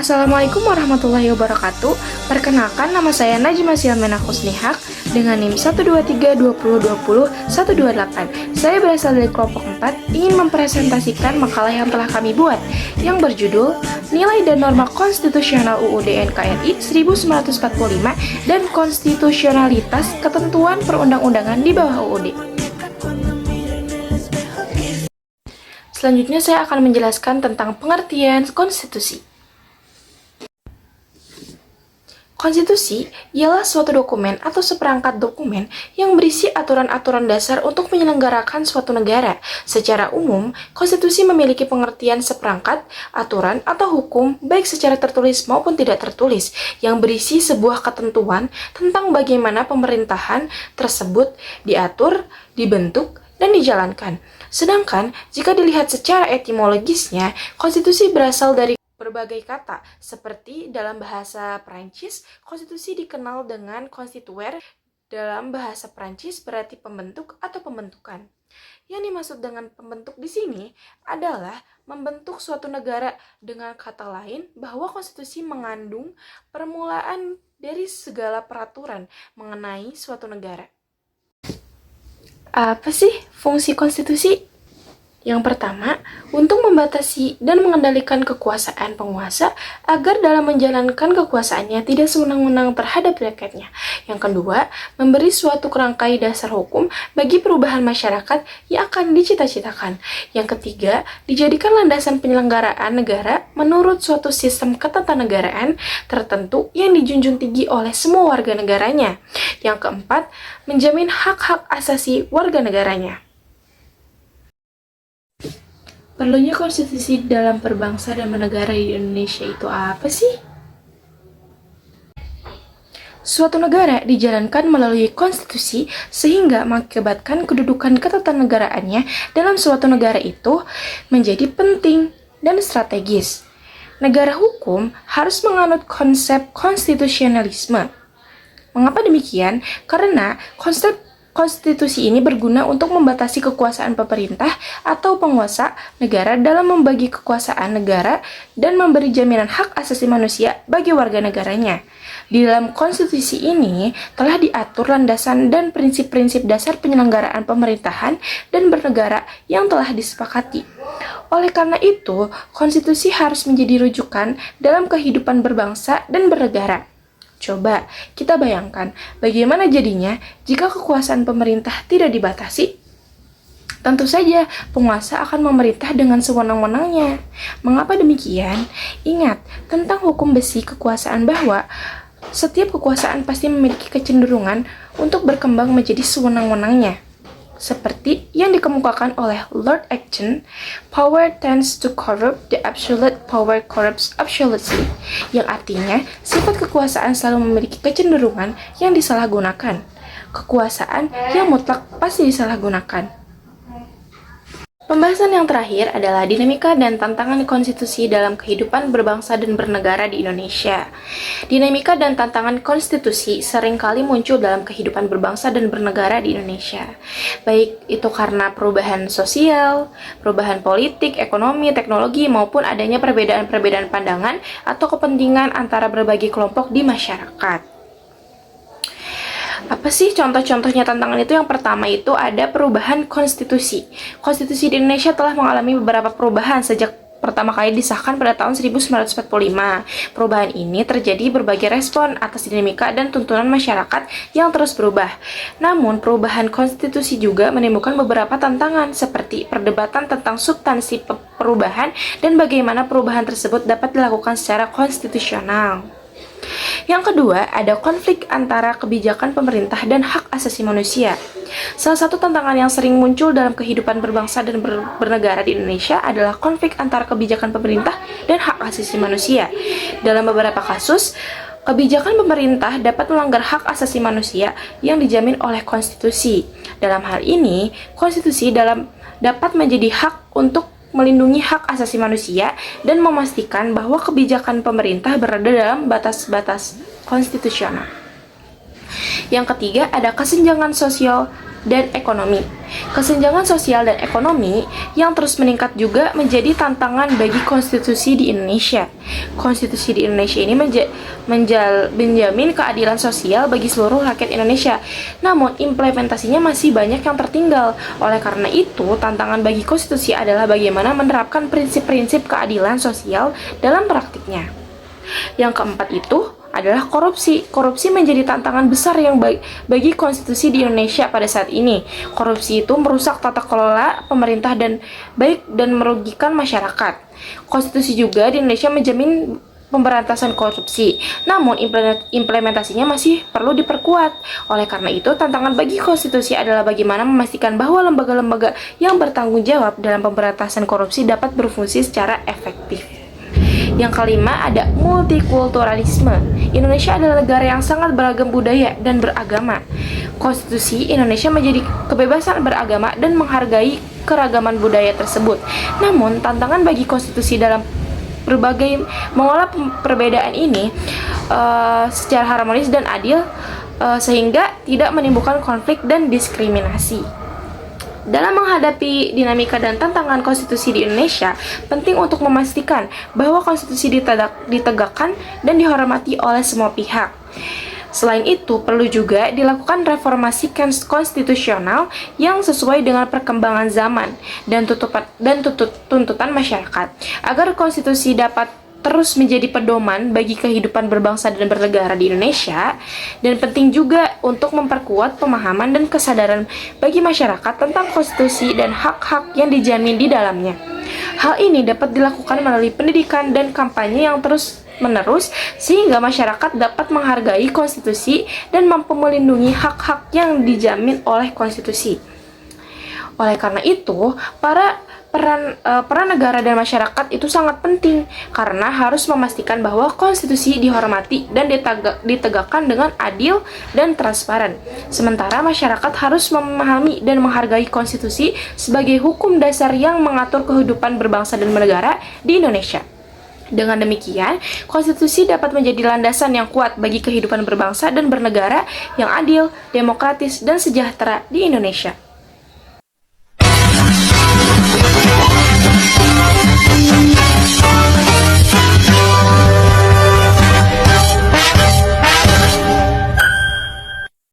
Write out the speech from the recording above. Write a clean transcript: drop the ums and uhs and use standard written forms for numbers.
Assalamualaikum warahmatullahi wabarakatuh. Perkenalkan, nama saya Najma Silmena Husnihak dengan NIM 12320200128. Saya berasal dari kelompok 4, ingin mempresentasikan makalah yang telah kami buat yang berjudul Nilai dan Norma Konstitusional UUD NKRI 1945 dan Konstitusionalitas Ketentuan Perundang-undangan di bawah UUD. Selanjutnya saya akan menjelaskan tentang pengertian konstitusi. Konstitusi ialah suatu dokumen atau seperangkat dokumen yang berisi aturan-aturan dasar untuk menyelenggarakan suatu negara. Secara umum, konstitusi memiliki pengertian seperangkat, aturan, atau hukum baik secara tertulis maupun tidak tertulis yang berisi sebuah ketentuan tentang bagaimana pemerintahan tersebut diatur, dibentuk, dan dijalankan. Sedangkan, jika dilihat secara etimologisnya, konstitusi berasal dari berbagai kata, seperti dalam bahasa Prancis, konstitusi dikenal dengan constituer, dalam bahasa Prancis berarti pembentuk atau pembentukan. Yang dimaksud dengan pembentuk di sini adalah membentuk suatu negara, dengan kata lain bahwa konstitusi mengandung permulaan dari segala peraturan mengenai suatu negara. Apa sih fungsi konstitusi? Yang pertama, untuk membatasi dan mengendalikan kekuasaan penguasa agar dalam menjalankan kekuasaannya tidak sewenang-wenang terhadap rakyatnya. Yang kedua, memberi suatu kerangkai dasar hukum bagi perubahan masyarakat yang akan dicita-citakan. Yang ketiga, dijadikan landasan penyelenggaraan negara menurut suatu sistem ketatanegaraan tertentu yang dijunjung tinggi oleh semua warga negaranya. Yang keempat, menjamin hak-hak asasi warga negaranya. Perlunya konstitusi dalam berbangsa dan bernegara di Indonesia itu apa sih? Suatu negara dijalankan melalui konstitusi sehingga mengakibatkan kedudukan ketatanegaraan dalam suatu negara itu menjadi penting dan strategis. Negara hukum harus menganut konsep konstitusionalisme. Mengapa demikian? Karena konsep konstitusi ini berguna untuk membatasi kekuasaan pemerintah atau penguasa negara dalam membagi kekuasaan negara dan memberi jaminan hak asasi manusia bagi warga negaranya. Di dalam konstitusi ini telah diatur landasan dan prinsip-prinsip dasar penyelenggaraan pemerintahan dan bernegara yang telah disepakati. Oleh karena itu, konstitusi harus menjadi rujukan dalam kehidupan berbangsa dan bernegara. Coba kita bayangkan bagaimana jadinya jika kekuasaan pemerintah tidak dibatasi. Tentu saja penguasa akan memerintah dengan sewenang-wenangnya. Mengapa demikian? Ingat tentang hukum besi kekuasaan bahwa setiap kekuasaan pasti memiliki kecenderungan untuk berkembang menjadi sewenang-wenangnya. Seperti yang dikemukakan oleh Lord Acton, power tends to corrupt, the absolute power corrupts absolutely, yang artinya sifat kekuasaan selalu memiliki kecenderungan yang disalahgunakan. Kekuasaan yang mutlak pasti disalahgunakan. Pembahasan yang terakhir adalah dinamika dan tantangan konstitusi dalam kehidupan berbangsa dan bernegara di Indonesia. Dinamika dan tantangan konstitusi seringkali muncul dalam kehidupan berbangsa dan bernegara di Indonesia. Baik itu karena perubahan sosial, perubahan politik, ekonomi, teknologi, maupun adanya perbedaan-perbedaan pandangan atau kepentingan antara berbagai kelompok di masyarakat. Apa sih contoh-contohnya tantangan itu? Yang pertama itu ada perubahan konstitusi. Konstitusi di Indonesia telah mengalami beberapa perubahan sejak pertama kali disahkan pada tahun 1945. Perubahan ini terjadi berbagai respon atas dinamika dan tuntunan masyarakat yang terus berubah. Namun, perubahan konstitusi juga menimbulkan beberapa tantangan seperti perdebatan tentang substansi perubahan dan bagaimana perubahan tersebut dapat dilakukan secara konstitusional. Yang kedua, ada konflik antara kebijakan pemerintah dan hak asasi manusia. Salah satu tantangan yang sering muncul dalam kehidupan berbangsa dan bernegara di Indonesia adalah konflik antara kebijakan pemerintah dan hak asasi manusia. Dalam beberapa kasus, kebijakan pemerintah dapat melanggar hak asasi manusia yang dijamin oleh konstitusi. Dalam hal ini, konstitusi dapat menjadi hak untuk melindungi hak asasi manusia dan memastikan bahwa kebijakan pemerintah berada dalam batas-batas konstitusional. Yang ketiga, ada kesenjangan sosial dan ekonomi. Kesenjangan sosial dan ekonomi yang terus meningkat juga menjadi tantangan bagi konstitusi di Indonesia. Konstitusi di Indonesia ini menjamin keadilan sosial bagi seluruh rakyat Indonesia. Namun, implementasinya masih banyak yang tertinggal. Oleh karena itu, tantangan bagi konstitusi adalah bagaimana menerapkan prinsip-prinsip keadilan sosial dalam praktiknya. Yang keempat itu adalah korupsi. Korupsi menjadi tantangan besar yang bagi konstitusi di Indonesia pada saat ini. Korupsi itu merusak tata kelola pemerintah dan merugikan masyarakat. Konstitusi juga di Indonesia menjamin pemberantasan korupsi. Namun implementasinya masih perlu diperkuat. Oleh karena itu, tantangan bagi konstitusi adalah bagaimana memastikan bahwa lembaga-lembaga yang bertanggung jawab dalam pemberantasan korupsi dapat berfungsi secara efektif. Yang kelima ada multikulturalisme. Indonesia adalah negara yang sangat beragam budaya dan beragama. Konstitusi Indonesia menjadi kebebasan beragama dan menghargai keragaman budaya tersebut. Namun, tantangan bagi konstitusi dalam berbagai mengolah perbedaan ini secara harmonis dan adil sehingga tidak menimbulkan konflik dan diskriminasi. Dalam menghadapi dinamika dan tantangan konstitusi di Indonesia, penting untuk memastikan bahwa konstitusi ditegakkan dan dihormati oleh semua pihak. Selain itu, perlu juga dilakukan reformasi konstitusional yang sesuai dengan perkembangan zaman dan tuntutan masyarakat, agar konstitusi dapat terus menjadi pedoman bagi kehidupan berbangsa dan bernegara di Indonesia, dan penting juga untuk memperkuat pemahaman dan kesadaran bagi masyarakat tentang konstitusi dan hak-hak yang dijamin di dalamnya. Hal ini dapat dilakukan melalui pendidikan dan kampanye yang terus-menerus sehingga masyarakat dapat menghargai konstitusi dan mampu melindungi hak-hak yang dijamin oleh konstitusi. Oleh karena itu, peran negara dan masyarakat itu sangat penting karena harus memastikan bahwa konstitusi dihormati dan ditegakkan dengan adil dan transparan. Sementara masyarakat harus memahami dan menghargai konstitusi sebagai hukum dasar yang mengatur kehidupan berbangsa dan bernegara di Indonesia. Dengan demikian, konstitusi dapat menjadi landasan yang kuat bagi kehidupan berbangsa dan bernegara yang adil, demokratis, dan sejahtera di Indonesia.